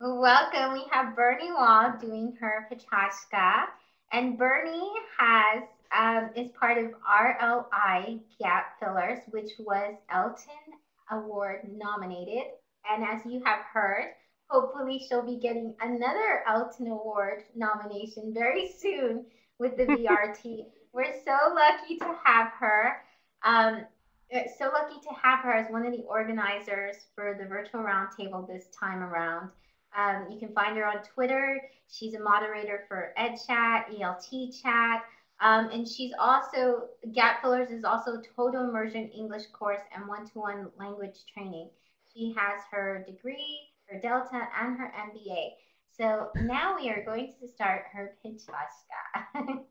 Welcome. We have Berni Wall doing her Pecha, and Berni has is part of RLI Gap Fillers, which was Elton Award nominated. And as you have heard, hopefully she'll be getting another Elton Award nomination very soon with the VRT. We're so lucky to have her. Um, so lucky to have her as one of the organizers for the virtual roundtable this time around. You can find her on Twitter. She's a moderator for EdChat, ELT Chat, and she's also, Gap Fillers is also a total immersion English course and one-to-one language training. She has her degree, her Delta, and her MBA. So now we are going to start her Pecha.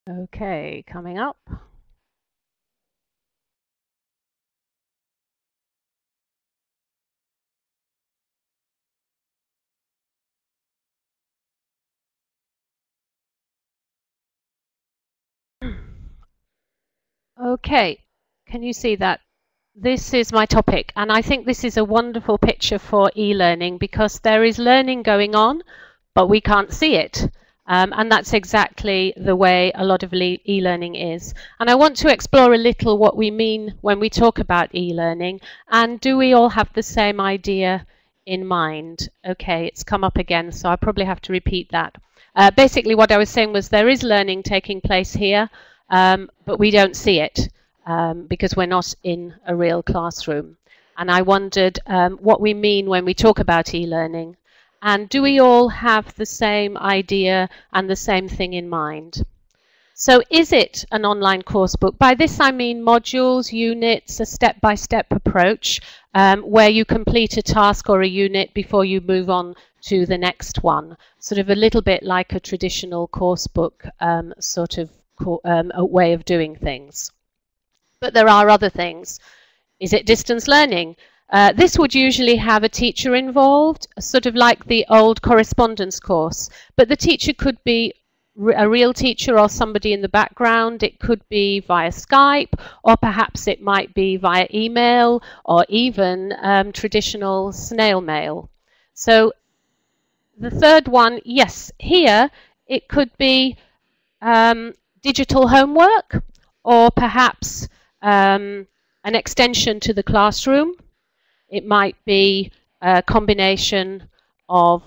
Okay, coming up. Okay, can you see that? This is my topic, and I think this is a wonderful picture for e-learning because there is learning going on, but we can't see it. And that's exactly the way a lot of e-learning is. And I want to explore a little what we mean when we talk about e-learning, and do we all have the same idea in mind? Okay, it's come up again, so I probably have to repeat that. Basically, what I was saying was there is learning taking place here, but we don't see it because we're not in a real classroom. And I wondered what we mean when we talk about e-learning. And do we all have the same idea and the same thing in mind? So is it an online course book? By this I mean modules, units, a step-by-step approach where you complete a task or a unit before you move on to the next one. Sort of a little bit like a traditional course book sort of a way of doing things. But there are other things. Is it distance learning? This would usually have a teacher involved, sort of like the old correspondence course. But the teacher could be a real teacher or somebody in the background. It could be via Skype, or perhaps it might be via email, or even traditional snail mail. So the third one, yes, here it could be digital homework, or perhaps an extension to the classroom. It might be a combination of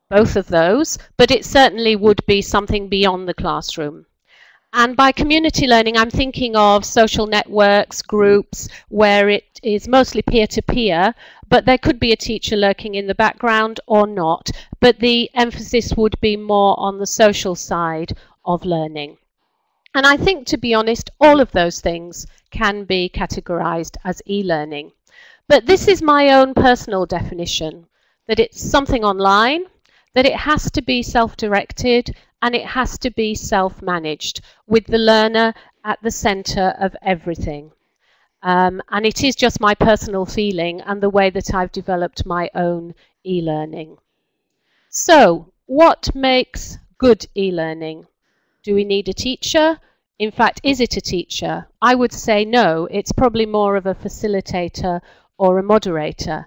both of those, but it certainly would be something beyond the classroom. And by community learning, I'm thinking of social networks, groups, where it is mostly peer-to-peer, but there could be a teacher lurking in the background or not. But the emphasis would be more on the social side of learning. And I think, to be honest, all of those things can be categorized as e-learning. But this is my own personal definition, that it's something online, that it has to be self-directed, and it has to be self-managed, with the learner at the center of everything. And it is just my personal feeling and the way that I've developed my own e-learning. So, what makes good e-learning? Do we need a teacher? In fact, is it a teacher? I would say no, it's probably more of a facilitator or a moderator.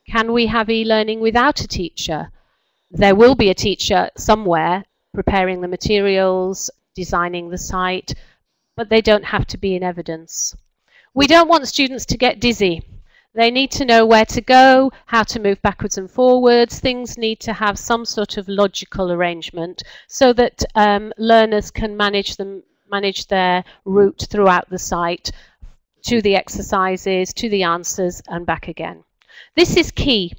Can we have e-learning without a teacher? There will be a teacher somewhere preparing the materials, designing the site, but they don't have to be in evidence. We don't want students to get dizzy. They need to know where to go, how to move backwards and forwards. Things need to have some sort of logical arrangement so that learners can manage their route throughout the site to the exercises, to the answers, and back again. This is key.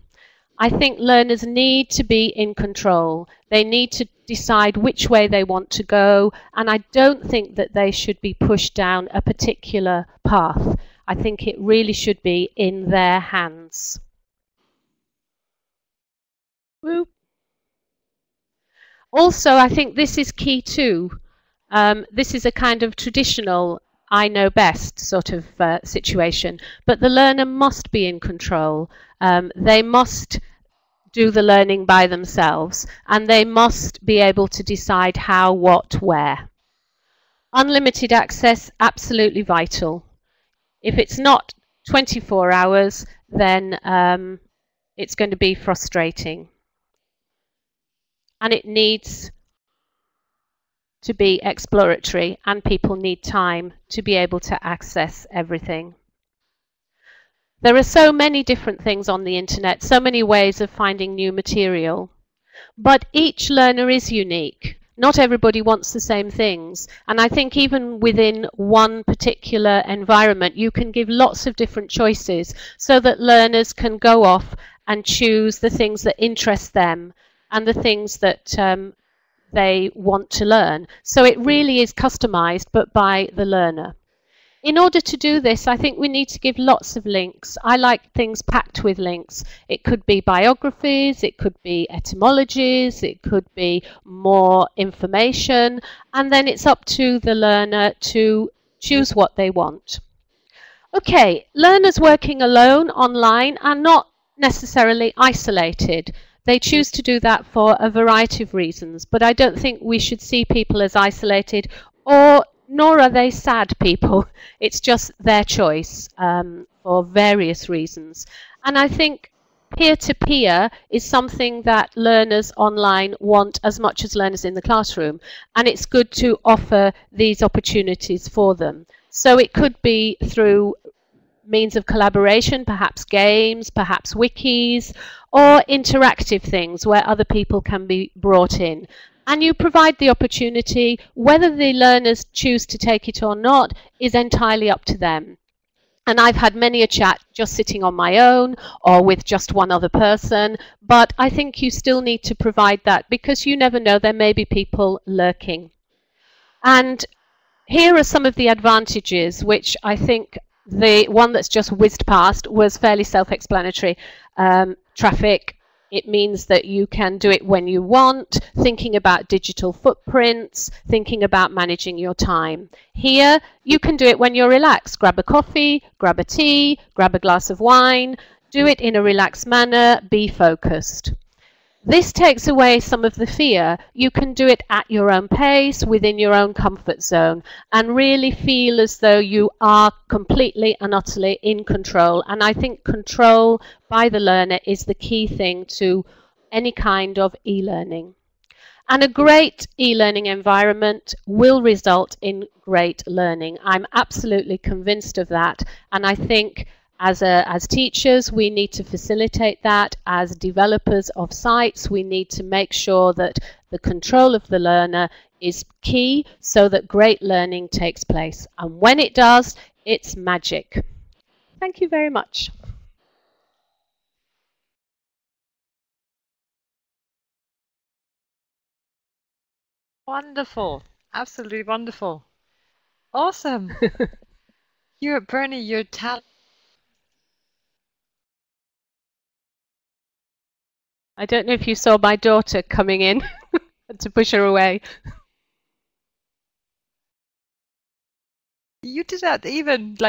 I think learners need to be in control. They need to decide which way they want to go, and I don't think that they should be pushed down a particular path. I think it really should be in their hands. Woo. Also, I think this is key too. This is a kind of traditional I know best sort of situation, but the learner must be in control. They must do the learning by themselves, and they must be able to decide how, what, where. Unlimited access, absolutely vital. If it's not 24 hours, then it's going to be frustrating. And it needs to be exploratory, and people need time to be able to access everything. There are so many different things on the internet, so many ways of finding new material. But each learner is unique. Not everybody wants the same things. And I think even within one particular environment, you can give lots of different choices so that learners can go off and choose the things that interest them and the things that they want to learn. So it really is customized, but by the learner. In order to do this, I think we need to give lots of links. I like things packed with links. It could be biographies, it could be etymologies, it could be more information, and then it's up to the learner to choose what they want. Okay, learners working alone online are not necessarily isolated. They choose to do that for a variety of reasons, but I don't think we should see people as isolated, nor are they sad people. It's just their choice for various reasons. And I think peer-to-peer is something that learners online want as much as learners in the classroom. And it's good to offer these opportunities for them. So it could be through means of collaboration, perhaps games, perhaps wikis, or interactive things where other people can be brought in. And you provide the opportunity. Whether the learners choose to take it or not is entirely up to them. And I've had many a chat just sitting on my own or with just one other person, but I think you still need to provide that because you never know, there may be people lurking. And here are some of the advantages, which I think the one that's just whizzed past was fairly self-explanatory. Traffic. It means that you can do it when you want, thinking about digital footprints, thinking about managing your time. Here, you can do it when you're relaxed. Grab a coffee, grab a tea, grab a glass of wine, do it in a relaxed manner, be focused. This takes away some of the fear. You can do it at your own pace, within your own comfort zone, and really feel as though you are completely and utterly in control. And I think control by the learner is the key thing to any kind of e-learning. And a great e-learning environment will result in great learning. I'm absolutely convinced of that. And I think as teachers, we need to facilitate that. As developers of sites, we need to make sure that the control of the learner is key so that great learning takes place. And when it does, it's magic. Thank you very much. Wonderful. Absolutely wonderful. Awesome. Berni, you're talented. I don't know if you saw my daughter coming in to push her away. You did that even like